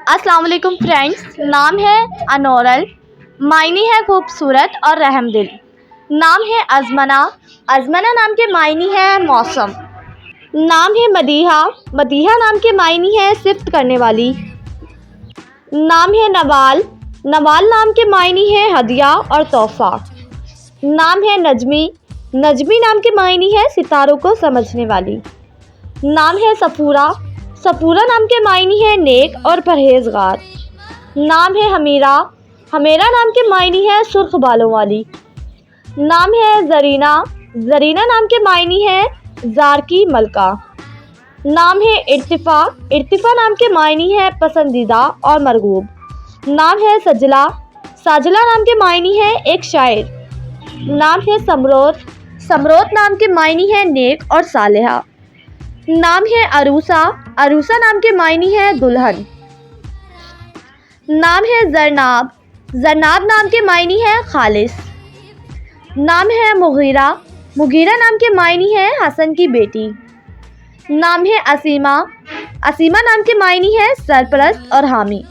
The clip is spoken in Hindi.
अस्सलाम वालेकुम फ्रेंड्स। नाम है अनोरल, मायने है खूबसूरत और रहमदिल। नाम है अज़मना, अज़मना नाम के मायने है मौसम। नाम है मदीहा, मदीहा नाम के मायने है सिफ़्त करने वाली। नाम है नवाल, नवाल नाम के मायने है हदिया और तोहफ़ा। नाम है नजमी, नजमी नाम के मायने है सितारों को समझने वाली। नाम है सफ़ूरा, सफ़ूरा नाम के मायने है नेक और परहेज़गार। नाम है हमीरा, हमीरा नाम के मायने है सुर्ख बालों वाली। नाम है ज़रीना, ज़रीना नाम के मायने है ज़ार की मलका। नाम है इर्तिफ़ा, इर्तिफ़ा नाम के मायने है पसंदीदा और मरगूब। नाम है सजला, साजला नाम के मायने है एक शायर। नाम है समरोत, समरोत नाम के मायने है नेक और सालेहा। नाम है अरूसा, अरूसा नाम के मायने है दुल्हन। नाम है ज़रनाब, ज़रनाब नाम के मायने है खालिस। नाम है मुगीरा, मुगीरा नाम के मायने है हसन की बेटी। नाम है असीमा, असीमा नाम के मायने है सरपरस्त और हामी।